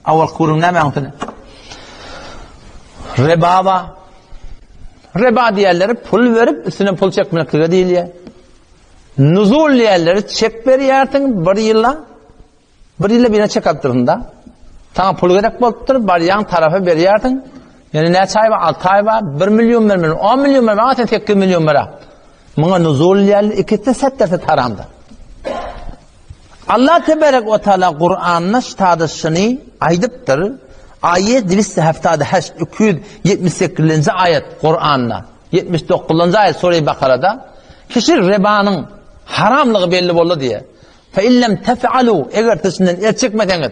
Awal kurun ne mantını? Riba diyenleri pul verip üstüne pul çekmekle değil ya. Nuzul diyenleri çek veriyertin bir yılla birine çek attırında. Sana pul gerek boluptur, bir yan tarafa veriyertin. Yani ne çay var, 6 ay var, 1 milyon vermeli, 10 milyon vermeli, zaten 8 milyon vermeli. Buna nuzul diyenler ikisi setterse haramdır. Allah tebarek ve teala Kur'an'ın ştadışını aydıptır. Ayet 278 278. ayet Kur'an'na 79. ayet Sure-i Bakara'da kişi ribanın haramlığı belli oldu diye. Fe illem tef'alu eğer tesinden erçekmedeniz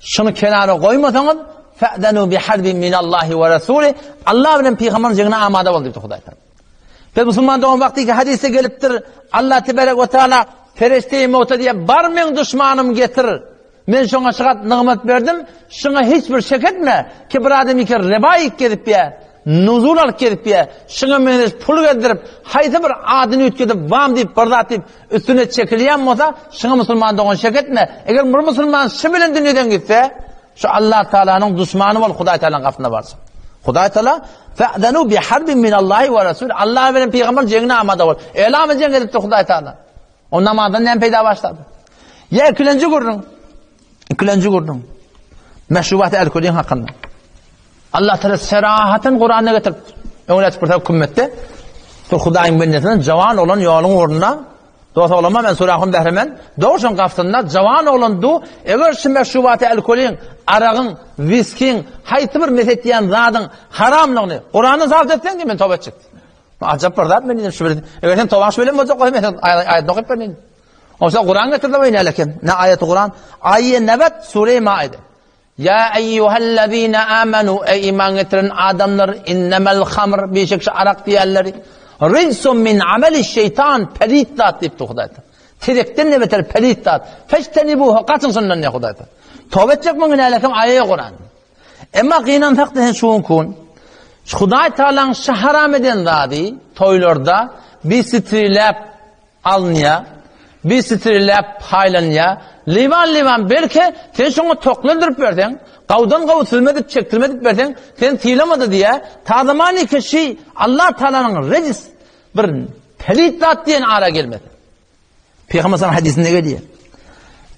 şunu kenara koymasanız fe'denu biharbin minallahi ve rasulih Allah bilen peygamberin cegine amade oldu diye Huday. Ve Müslüman doğum vakti ki hadise geliptir Allah tebarek ve teala ferişte-i mevta diye barmen düşmanım getirir. Men şuna çıkat nimet verdim. Şuna hiçbir şek etme. Ki bir adam ki riba gelip ya, nuzul alıp gelip ya, şuna men pul verdirip, haydi bir adını ütkedip, vam deyip, bardat deyip, üstüne çekiliyen olsa, şuna Müslüman doğan şek etme. Eğer bir Müslüman şu bilen dünyadan gitse, şu Allah Teala'nın düşmanı ol, Huday Teala'nın kapısına varsın. Huday Teala, fe'denu biharbin minallahi ve rasul. Allah veren peygamber cengine amada ol. Elamı ceng edip de Huday Teala. O namazdan nem peyda başladı. Ya ikilenci kurdun. Meşrubat el-Kur'an hakkında. Allah Teala serahaten Kur'an'a getirdi. Öğret burada hükümette. Hudayın bennetinden cavan olan yolun uğruna doğru olama ben surahın behremen doğuşun kaftında cavan olandu. Eğer şu meşrubat el-Kur'an arağın, viskin, hayti bir mesetiyen zadın haramlığını Kur'an'ı zapt etsen ki ben tövbe çıktı. Acaba burada ben dedim şu bir. Eğer sen tövbe şöyle mi olacak? Ayet okuyup ben dedim. Oysa Kur'an getirdi mi ne lakin? Ne ayeti Kur'an? Ayet Nebat Sure-i Maide. Ya eyyuhellezine amenu ey iman getiren adamlar innemel hamr bir şey arak diyenleri rizsun min ameli şeytan perittat deyip Hudayta. Terekten ne beter perittat. Feçtenibuhu kaçın sunnan ne Hudayta. Tövbe edecek mi ne lakin ayet Kur'an. Ama kıyınan faktihen şuun kun. Huday Teala'nın haram eden zadi toylarda bir strilap alnıya bir strilap paylanıya livan belki sen şunu toklandırıp versen kavdan kavu silmedip çektirmedip versen sen tilamadı diye tadamani kişi Allah Teala'nın recis bir pelittat diyen ara gelmedi. Peygamber sana hadisinde geliyor.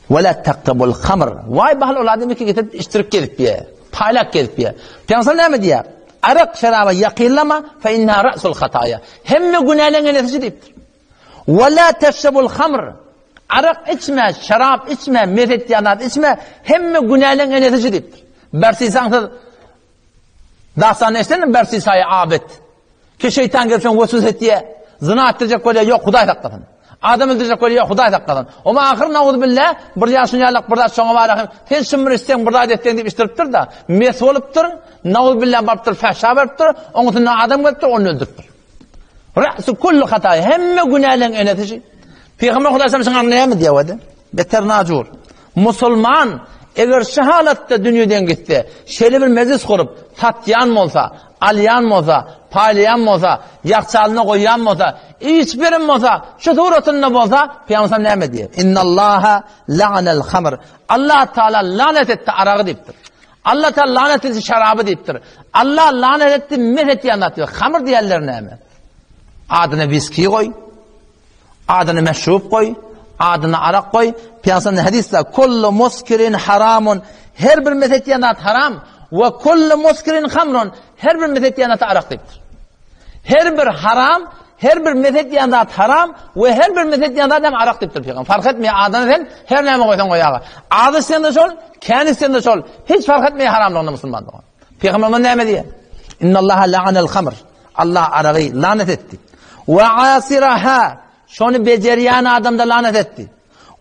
وَلَا تَقْتَبُ الْخَمْرِ Vay bahal ola demek ki getirip iştirik gelip ya paylak gelip ya. Peygamber ne mi diyor? Arak şaraba yakillama fe inna ra'sul hataya. Hemme günahların netici deyiptir. Ve la teşrabul hamr. Arak içme, şarap içme, mezetiyanat içme. Hemme günahların netici deyiptir. Bersiysandır. Dağsan eşlenin bersiyasayı abet. Ki şeytan gelsin vusuz et diye. Zina ettirecek böyle yok Huday takkadın. Adam öldürecek böyle yok Huday takkadın. Ama ahir na'udhu billah bir yaşın yalak bir da şoğa var. Sen şımır isteyen bir da detten deyip iştiriptir da. Mes oluptur. Na'udhu billah barıptır. Fahşa barıptır. Onun için adam geliptir. Onu öldürüptür. Ra'su kullu hatayı. Hemme günahların enetici. Peygamber Huday Samsın anlayamı diye vade. Beter nacur. Musulman eğer şehalatta dünyadan gitti. Şöyle bir meclis kurup tatyan mı olsa, alyan mı olsa, paylayan mı olsa, yakçalını koyan mı olsa, hiçbirim mi olsa, şu suratında mı olsa, Peygamber neyme diye. İnnallâhe la'nel hamr. Allah Teala lanet etti arağı deyiptir. Allah Teala lanet etti şarabı deyiptir. Allah lanet etti meheti anlatıyor. Hamr diyenler neyme? Adına viski koy, adına meşrup koy, adına arak koy. Peygamber'in hadisle kullu muskirin haramun. Her bir mezetiyanat haram ve kullu muskirin hamrun. Her bir mezetiyanat arak deyiptir. Her bir haram, her bir mezetiyanat haram ve her bir mezetiyanat hem arak deyiptir Peygamber. Fark etmiyor adına sen her neyme koysan koyağa. Adı sen de sol, kendi sen de sol. Hiç fark etmiyor haramlığında Müslüman doğan. Peygamber'in neyme diye? İnnallâhe la'anel hamr. Allah arağı lanet etti. Ve asiraha. Şunu beceriyen adam da lanet etti.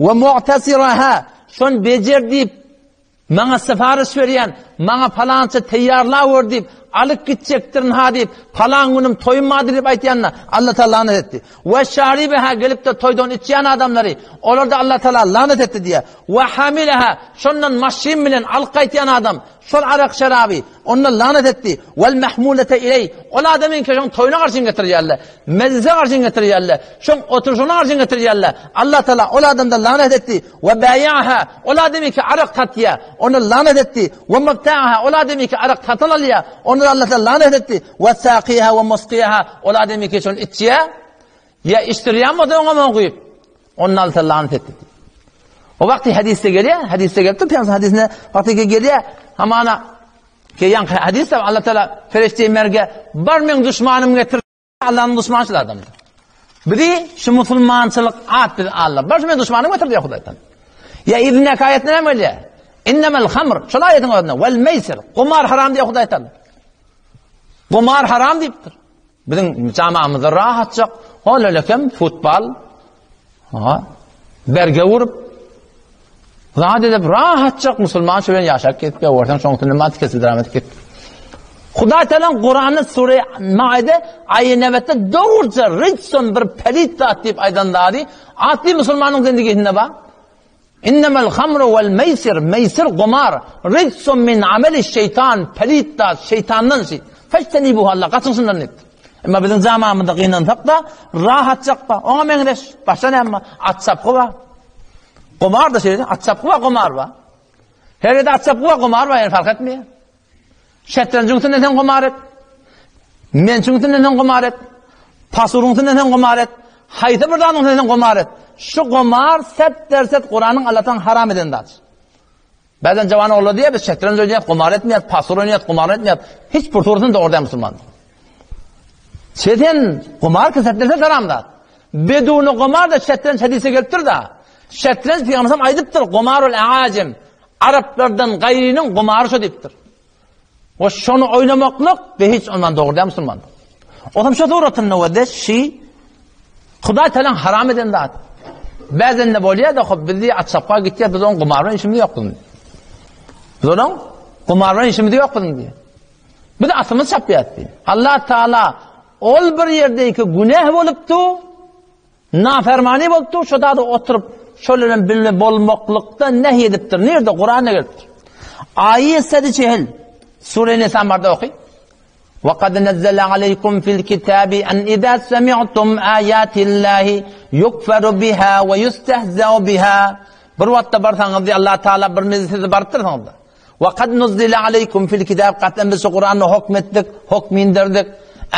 Ve mu'tasiraha. Şunu becer deyip bana sipariş veriyen, bana falanca teyyarla deyip alıp gidecektirin ha deyip falan günüm toyunmadı deyip aytayanına Allah Teala lanet etti. Ve şaribeha gelip de toydan içeyen adamları onlar da Allah Teala lanet etti diye. Ve hamileha şundan maşin bilen alıp aytayan adam şol arak şerabi onunla lanet etti. Vel mahmulete iley. Ol adamın ki şon toyuna karşın getirýärler. Meclise karşın getirýärler. Şon oturuşuna karşın getirýärler. Allah Teala ol adamda lanet etti. Ve bayaha. Ol adamı ki arak tatýa. Onu lanet etti. Ve mabta'aha. Ol adamı ki arak tatın alýa. Onu Allah Teala lanet etti. Ve saqiha ve musqiha. Ol adamı ki şon içýä. Ya iştirýärmi oňa okyp. Onun Allah Teala lanet etti. O vakti hadiste geliyor, hadiste gelip Peygamber hadisine vakti geliyor. Hamana ki yan hadiste Allah Teala ferişteyi merge bar men düşmanım getir Allah'ın düşmançılı adamdı. Biri şu musulmançılık attı Allah. Bar men düşmanım getir diyor Hudaýdan. Ya ibn ayetine ne böyle? İnnemel hamr. Şu ayetin adına vel meysir. Kumar haram diyor Hudaýdan. Kumar haram deyiptir. Bizim camiamızda rahatça holakem futbol berge vurup rahat edip rahatça musulman şöyle yaşap ketip ortadan şoňtun nima kesildi rahmet ketip. Hudaý Teala Kur'an'ı Sure Maide ayet 9'da doğruca Ritson bir pelit zat deyip aýdandary atly musulmanyň zindigisinde bak. İnnemel hamru vel meysir. Meysir gumar. Ritson min ameli şeytan. Pelit zat şeytandan şey. Feçtenibuhu Allah gaçynsynlar net. Ama bizim zamanımızda gynansak da rahatça ba. Oňa meňreş. Başa näme? Atsapgy ba. Kumar da şeydi, atsapkı var, kumar var. Her yerde atsapkı var, kumar var, yani fark etmiyor. Şetrancıngtın neden kumar et? Mençüngtın neden kumar et? Pasurungtın neden kumar et? Hayta birdanın neden kumar et? Şu kumar set derset Kur'an'ın Allah'tan haram edendir. Bazen cavan oğlu diye biz şetrancı oynayat, kumar etmeyat, pasur oynayat, kumar etmeyat. Hiç purtursun da orada Müslüman. Şeyden kumar ki set derset haramdır. Bedunu kumar da şetranç hadise geliptir da. Şetranç Peygamber aydıptır. Kumarul aacim. Araplardan gayrinin kumarı şu deyiptir. O şonu oynamaklık ve hiç ondan doğru değil Müslüman. O zaman şu doğrutun nevede şey Hudaý Teala haram eden zat. Bazen ne bolýar da bizi açsapga gitýär biz onun kumarın işimiz ýokdy. Biz onun kumarın işimiz ýokdy diye. Bir de atımız çapýatdy. Allah Teala ol bir ýerdeki günah bolupdy. Nafermani bolupdy. Şoda da oturup şöyle bilme bolmaklykda nehy edipdir. Nerede Kur'an'da gelipdir. Ayet 7 Sure Nisa barda oky. Ve kad nazzala aleykum fil kitabi an idza sami'tum ayatillahi yukfaru biha ve yustehza'u biha. Bir wagtda barsaňyz Allah Taala bir mezhidi bartyrsaňyz. Ve kad nazzala aleykum fil kitabi qatan biz Kur'an'y hukmetdik, hukm indirdik.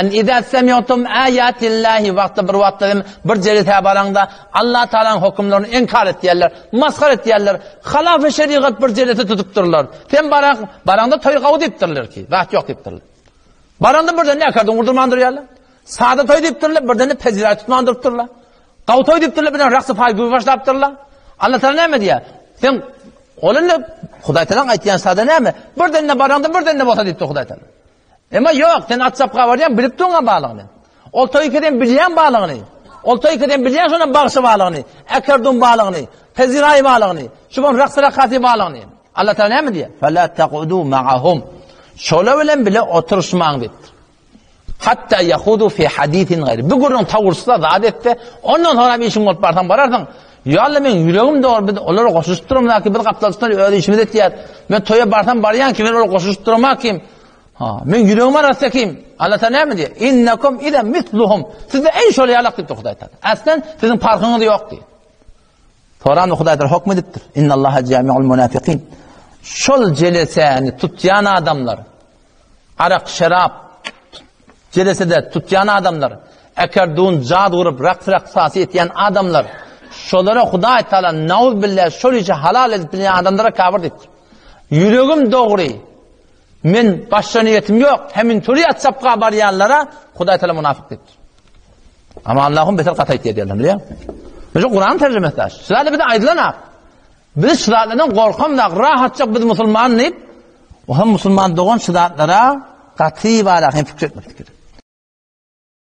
En idza sami'tum ayatillahi wagtda bir wagtda bir jerete baranda Allah Taala'nın hukmlaryny inkar etýärler, maskar etýärler, halaf şeriat bir jerete tutupdyrlar. Sen baranda toy gawy dipdirler ki, wagt ýok dipdirler. Baranda birden ne akardyň urdurmandyrýarlar. Saada toy dipdirler, birden pezirat tutmandyrdylar. Gaw toy dipdirler, birden raksy faýgy başlapdyrlar. Allah Taala näme diýär? Sen olany Hudaý Teala aýtýan saada näme? Birden baranda birden bolsa diýdi Hudaý Teala. Ama yok, sen atsapga varyan bilip durňa bağlygyny. Ol toýkeden bilýän bağlygyny. Ol toýkeden bilýän şona bagşy bağlygyny, ekerdun bağlygyny, peziray bağlygyny, şuň raksy bağlygyny. Allah Taala näme diýär? Fala taqudu ma'ahum. Şola bilen bile oturuşmaň diýdi. Hatta yahudu fi hadisin gayri. Bu gurun tawursda zat etdi. Ondan sonra bir işin bolup barsan, ýaly men ýüregim dogry bir olar goşuşdurmam ki bir gaplaşyplar öýle işimiz etýär. Men toýa barsam barýan ki men olar goşuşdurmak kim? Men yüreğime rastlakim. Allah Teala näme diýär? İnnekum ida misluhum. Sizde en şol ýalak diýip Hudaý Teala. Aslan sizin farkyňyz ýok diýär. Toran Hudaý Teala hukm edipdir. İnnallaha jami'ul munafiqin. Şol jeleseni tutýan adamlar, arak şarap jelesede tutýan adamlar, ekerdun jad urup raksasy etýän adamlar, şolara Hudaý Teala nauz billah şol işi halal edip bilýän adamlara kafir diýipdir. Yüregim dogry. Men başka niyetim yok. Hemin türü atsapga baryanlara Hudaý Teala münafık deyipdir. Ama Allah'ın beter qata etýärler, biliyor musun? Biz Kur'an terjemesi. Şularla bir de aydınlanak. Biz şularlardan korkamdak, rahatça biz musulman deyip, o hem musulman doğan şularlara qatî baraq hem fikir etmek gerek.